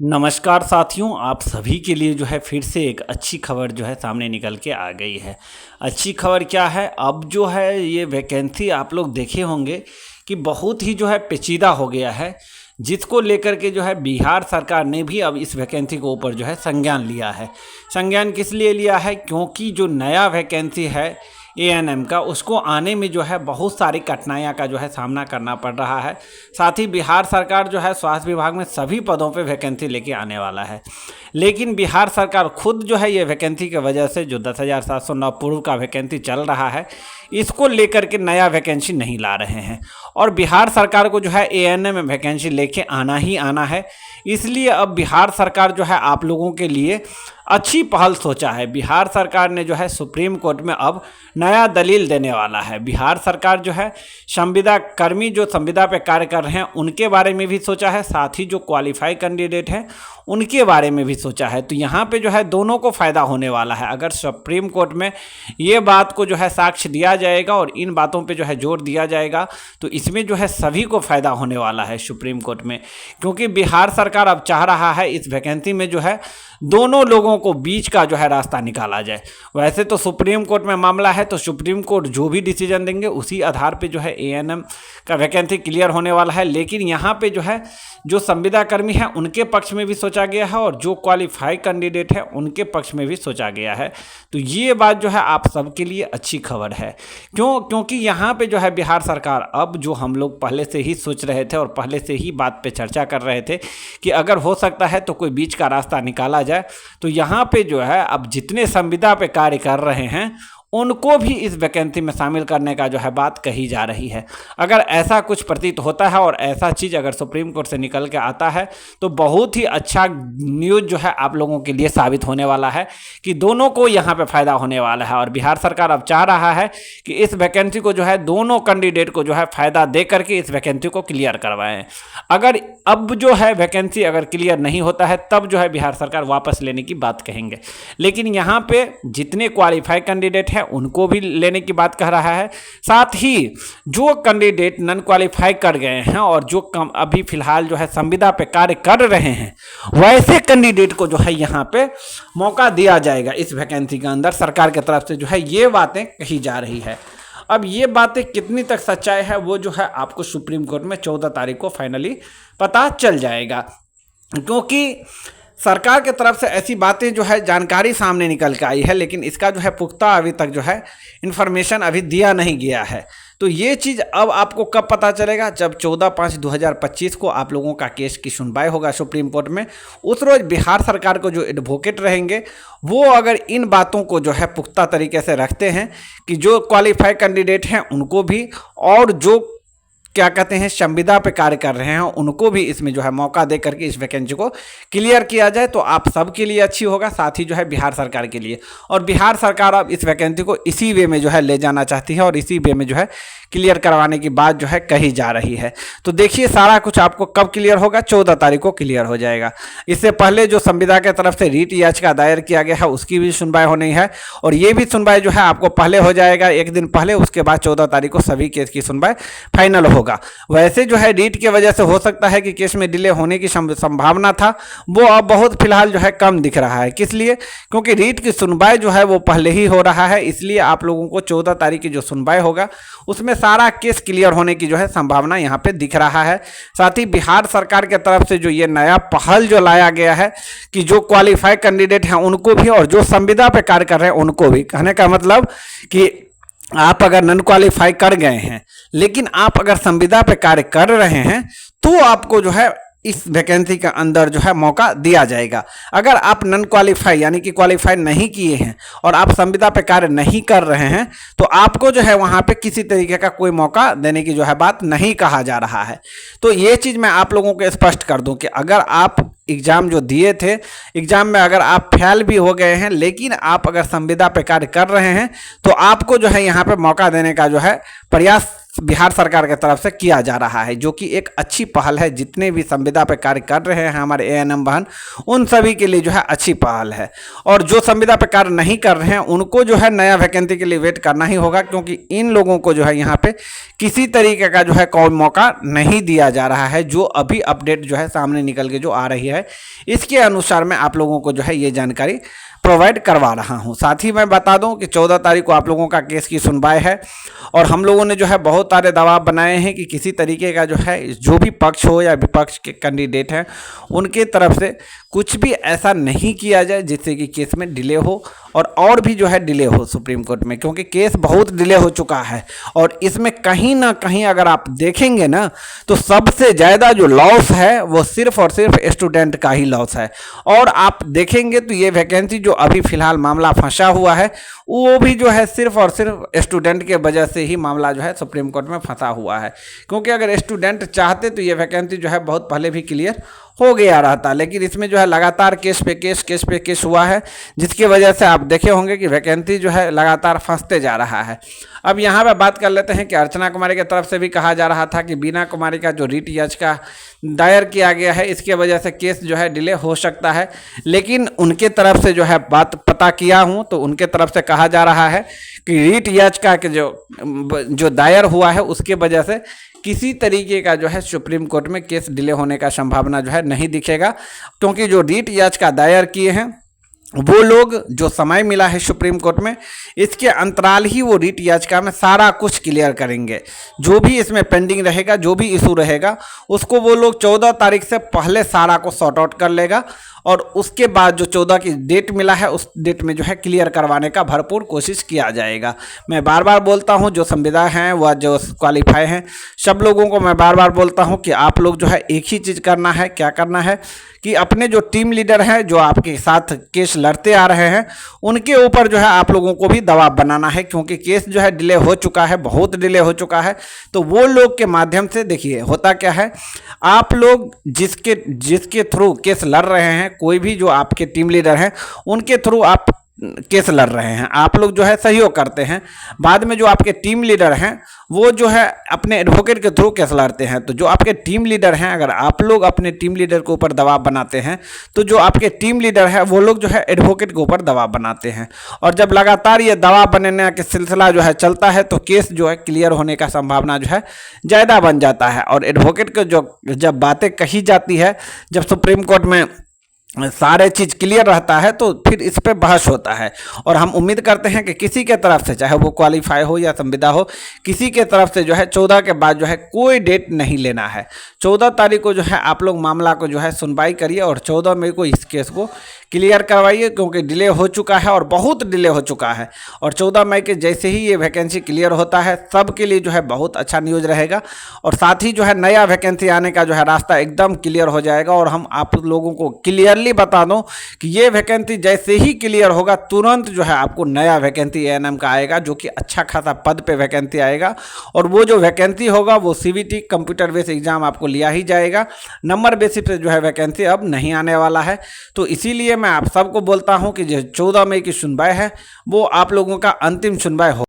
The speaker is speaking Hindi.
नमस्कार साथियों, आप सभी के लिए जो है फिर से एक अच्छी खबर जो है सामने निकल के आ गई है। अच्छी खबर क्या है? अब जो है ये वैकेंसी आप लोग देखे होंगे कि बहुत ही जो है पेचीदा हो गया है, जिसको लेकर के जो है बिहार सरकार ने भी अब इस वैकेंसी के ऊपर जो है संज्ञान लिया है। संज्ञान किस लिए लिया है? क्योंकि जो नया वैकेंसी है एएनएम का, उसको आने में जो है बहुत सारी कठिनाइयाँ का जो है सामना करना पड़ रहा है। साथ ही बिहार सरकार जो है स्वास्थ्य विभाग में सभी पदों पे वैकेंसी लेके आने वाला है, लेकिन बिहार सरकार खुद जो है ये वैकेंसी की वजह से जो 10,709 पूर्व का वैकेंसी चल रहा है, इसको लेकर के नया वैकेंसी नहीं ला रहे हैं। और बिहार सरकार को जो है एएनएम में वैकेंसी लेके आना ही आना है। इसलिए अब बिहार सरकार जो है आप लोगों के लिए अच्छी पहल सोचा है। बिहार सरकार ने जो है सुप्रीम कोर्ट में अब नया दलील देने वाला है। बिहार सरकार जो है संविदा कर्मी जो संविदा पे कार्य कर रहे हैं उनके बारे में भी सोचा है, साथ ही जो क्वालिफाई कैंडिडेट हैं उनके बारे में भी सोचा है। तो यहाँ पे जो है दोनों को फ़ायदा होने वाला है। अगर सुप्रीम कोर्ट में ये बात को जो है साक्ष्य दिया जाएगा और इन बातों पे जो है जोर दिया जाएगा, तो इसमें जो है सभी को फ़ायदा होने वाला है सुप्रीम कोर्ट में। क्योंकि बिहार सरकार अब चाह रहा है इस वैकेंसी में जो है दोनों लोगों को बीच का जो है रास्ता निकाला जाए। वैसे तो सुप्रीम कोर्ट में मामला है, तो सुप्रीम कोर्ट जो भी डिसीजन देंगे उसी आधार पे जो है एएनएम का वैकेंसी क्लियर होने वाला है। लेकिन यहाँ पे जो है जो संविदा कर्मी है उनके पक्ष में भी सोचा गया है और जो क्वालिफाई कैंडिडेट है उनके पक्ष में भी सोचा गया है। तो ये बात जो है आप सबके लिए अच्छी खबर है। क्योंकि यहाँ पे जो है बिहार सरकार अब जो हम लोग पहले से ही सोच रहे थे और पहले से ही बात पे चर्चा कर रहे थे कि अगर हो सकता है तो कोई बीच का रास्ता निकाला जाए, तो यहाँ पे जो है अब जितने संविदा पे कार्य कर रहे हैं उनको भी इस वैकेंसी में शामिल करने का जो है बात कही जा रही है। अगर ऐसा कुछ प्रतीत होता है और ऐसा चीज़ अगर सुप्रीम कोर्ट से निकल के आता है तो बहुत ही अच्छा न्यूज़ जो है आप लोगों के लिए साबित होने वाला है कि दोनों को यहाँ पे फ़ायदा होने वाला है। और बिहार सरकार अब चाह रहा है कि इस वैकेंसी को जो है दोनों कैंडिडेट को जो है फ़ायदा दे करके इस वैकेंसी को क्लियर करवाएं। अगर अब जो है वैकेंसी अगर क्लियर नहीं होता है तब जो है बिहार सरकार वापस लेने की बात कहेंगे। लेकिन यहाँ पे जितने क्वालिफाई कैंडिडेट हैं उनको भी लेने की बात कह रहा है। साथ ही जो कैंडिडेट नॉन क्वालिफाई कर गए हैं और जो अभी फिलहाल जो है संविदा पे कार्य कर रहे हैं, वैसे कैंडिडेट को जो है यहाँ पे मौका दिया जाएगा इस वैकेंसी के अंदर। सरकार की तरफ से जो है ये बातें कही जा रही है। अब ये बातें कितनी तक सच्चाई है वो जो है आपको सुप्रीम कोर्ट में 14 तारीख को फाइनली पता चल जाएगा। क्योंकि सरकार की तरफ से ऐसी बातें जो है जानकारी सामने निकल के आई है, लेकिन इसका जो है पुख्ता अभी तक जो है इन्फॉर्मेशन अभी दिया नहीं गया है। तो ये चीज़ अब आपको कब पता चलेगा? जब 14/5/2025 को आप लोगों का केस की सुनवाई होगा सुप्रीम कोर्ट में। उस रोज़ बिहार सरकार को जो एडवोकेट रहेंगे वो अगर इन बातों को जो है पुख्ता तरीके से रखते हैं कि जो क्वालिफाई कैंडिडेट हैं उनको भी और जो क्या कहते हैं संविदा पे कार्य कर रहे हैं उनको भी इसमें जो है मौका दे करके इस वैकेंसी को क्लियर किया जाए, तो आप सबके लिए अच्छी होगा, साथ ही जो है बिहार सरकार के लिए। और बिहार सरकार अब इस वैकेंसी को इसी वे में जो है ले जाना चाहती है और इसी वे में जो है क्लियर करवाने की बात जो है कही जा रही है। तो देखिए सारा कुछ आपको कब क्लियर होगा? 14 तारीख को क्लियर हो जाएगा। इससे पहले जो संविदा की तरफ से रीट याचिका दायर किया गया है उसकी भी सुनवाई होनी है और ये भी सुनवाई जो है आपको पहले हो जाएगा, एक दिन पहले। उसके बाद 14 तारीख को सभी केस की सुनवाई फाइनल होगा। वैसे जो है रीट की वजह से हो सकता है कि केस में डिले होने की संभावना था, वो अब बहुत फिलहाल जो है कम दिख रहा है। किस लिए? क्योंकि रीट की सुनवाई जो है वो पहले ही हो रहा है। इसलिए आप लोगों को 14 तारीख की जो सुनवाई होगा उसमें सारा केस क्लियर होने की जो है संभावना यहाँ पे दिख रहा है। साथ ही बिहार सरकार की तरफ से जो ये नया पहल जो लाया गया है कि जो क्वालिफाई कैंडिडेट हैं उनको भी और जो संविदा पे कार्य कर रहे हैं उनको भी, कहने का मतलब कि आप अगर नॉन क्वालिफाई कर गए हैं लेकिन आप अगर संविदा पे कार्य कर रहे हैं तो आपको जो है इस वैकेंसी के अंदर जो है मौका दिया जाएगा। अगर आप नॉन क्वालिफाई यानी कि क्वालिफाई नहीं किए हैं और आप संविदा पे कार्य नहीं कर रहे हैं तो आपको जो है वहाँ पे किसी तरीके का कोई मौका देने की जो है बात नहीं कहा जा रहा है। तो ये चीज़ मैं आप लोगों को स्पष्ट कर दूं कि अगर आप एग्ज़ाम जो दिए थे, एग्ज़ाम में अगर आप फेल भी हो गए हैं लेकिन आप अगर संविदा पे कार्य कर रहे हैं तो आपको जो है यहाँ पे मौका देने का जो है प्रयास बिहार सरकार की तरफ से किया जा रहा है, जो कि एक अच्छी पहल है। जितने भी संविदा पे कार्य कर रहे हैं हमारे एएनएम बहन, उन सभी के लिए जो है अच्छी पहल है। और जो संविदा पे कार्य नहीं कर रहे हैं उनको जो है नया वैकेंसी के लिए वेट करना ही होगा, क्योंकि इन लोगों को जो है यहाँ पे किसी तरीके का जो है कोई मौका नहीं दिया जा रहा है। जो अभी अपडेट जो है सामने निकल के जो आ रही है, इसके अनुसार मैं आप लोगों को जो है ये जानकारी प्रोवाइड करवा रहा हूं। साथ ही मैं बता दूं कि 14 तारीख को आप लोगों का केस की सुनवाई है, और हम लोगों ने जो है बहुत सारे दबाव बनाए हैं कि किसी तरीके का जो है, जो भी पक्ष हो या विपक्ष के कैंडिडेट हैं उनके तरफ से कुछ भी ऐसा नहीं किया जाए जिससे कि केस में डिले हो और भी जो है डिले हो सुप्रीम कोर्ट में, क्योंकि केस बहुत डिले हो चुका है। और इसमें कहीं ना कहीं अगर आप देखेंगे ना, तो सबसे ज़्यादा जो लॉस है वो सिर्फ और सिर्फ स्टूडेंट का ही लॉस है। और आप देखेंगे तो ये वैकेंसी जो अभी फिलहाल मामला फंसा हुआ है, वो भी जो है सिर्फ और सिर्फ स्टूडेंट के वजह से ही मामला जो है सुप्रीम कोर्ट में फंसा हुआ है। क्योंकि अगर स्टूडेंट चाहते तो ये वैकेंसी जो है बहुत पहले भी क्लियर हो गया रहता, लेकिन इसमें जो है लगातार केस पे केस हुआ है, जिसकी वजह से आप देखे होंगे कि वैकेंसी जो है लगातार फंसते जा रहा है। अब यहाँ पे बात कर लेते हैं कि अर्चना कुमारी की तरफ से भी कहा जा रहा था कि बीना कुमारी का जो रीट याचिका दायर किया गया है, इसके वजह से केस जो है डिले हो सकता है। लेकिन उनके तरफ से जो है बात पता किया हूँ तो उनके तरफ से कहा जा रहा है कि रीट याचिका के जो दायर हुआ है उसके वजह से किसी तरीके का जो है सुप्रीम कोर्ट में केस डिले होने का संभावना जो है नहीं दिखेगा, क्योंकि जो रीट याचिका दायर किए हैं वो लोग जो समय मिला है सुप्रीम कोर्ट में, इसके अंतराल ही वो रीट याचिका में सारा कुछ क्लियर करेंगे। जो भी इसमें पेंडिंग रहेगा, जो भी इशू रहेगा, उसको वो लोग 14 तारीख से पहले सारा को सॉर्ट आउट कर लेगा, और उसके बाद जो 14 की डेट मिला है उस डेट में जो है क्लियर करवाने का भरपूर कोशिश किया जाएगा। मैं बार बार बोलता हूं, जो संविदा हैं व जो क्वालिफाई हैं, सब लोगों को मैं बार बार बोलता हूं कि आप लोग जो है एक ही चीज़ करना है। क्या करना है कि अपने जो टीम लीडर हैं, जो आपके साथ केस लड़ते आ रहे हैं, उनके ऊपर जो है आप लोगों को भी दबाव बनाना है, क्योंकि केस जो है डिले हो चुका है, बहुत डिले हो चुका है। तो वो लोग के माध्यम से देखिए होता क्या है, आप लोग जिसके थ्रू केस लड़ रहे हैं, कोई भी जो आपके टीम लीडर हैं उनके थ्रू आप केस लड़ रहे हैं, आप लोग जो है सहयोग करते हैं। बाद में जो आपके टीम लीडर हैं वो जो है अपने एडवोकेट के थ्रू केस लड़ते हैं। तो जो आपके टीम लीडर हैं, अगर आप लोग अपने टीम लीडर के ऊपर दबाव बनाते हैं, तो जो आपके टीम लीडर है वो लोग जो है एडवोकेट के ऊपर दबाव बनाते हैं। और जब लगातार ये दबाव बनने का सिलसिला जो है चलता है, तो केस जो है क्लियर होने का संभावना जो है ज़्यादा बन जाता है। और एडवोकेट को जो जब बातें कही जाती है, जब सुप्रीम कोर्ट में सारे चीज़ क्लियर रहता है, तो फिर इस पर बहस होता है। और हम उम्मीद करते हैं कि किसी के तरफ से, चाहे वो क्वालिफाई हो या संविदा हो, किसी के तरफ से जो है 14 के बाद जो है कोई डेट नहीं लेना है। 14 तारीख को जो है आप लोग मामला को जो है सुनवाई करिए और 14 मई को इस केस को क्लियर करवाइए, क्योंकि डिले हो चुका है और बहुत डिले हो चुका है। और 14 मई के जैसे ही ये वैकेंसी क्लियर होता है, सबके लिए जो है बहुत अच्छा न्यूज़ रहेगा। और साथ ही जो है नया वैकेंसी आने का जो है रास्ता एकदम क्लियर हो जाएगा। और हम आप लोगों को क्लियरली बता दूं कि ये वैकेंसी जैसे ही क्लियर होगा, तुरंत जो है आपको नया वैकेंसी एएनएम का आएगा, जो कि अच्छा खासा पद पे वैकेंसी आएगा। और वो जो वैकेंसी होगा वो सीबीटी कंप्यूटर बेस्ड एग्जाम आपको लिया ही जाएगा, नंबर बेसिस पे जो है वैकेंसी अब नहीं आने वाला है। तो इसीलिए मैं आप सबको बोलता हूं कि जो 14 मई की सुनवाई है वो आप लोगों का अंतिम सुनवाई हो।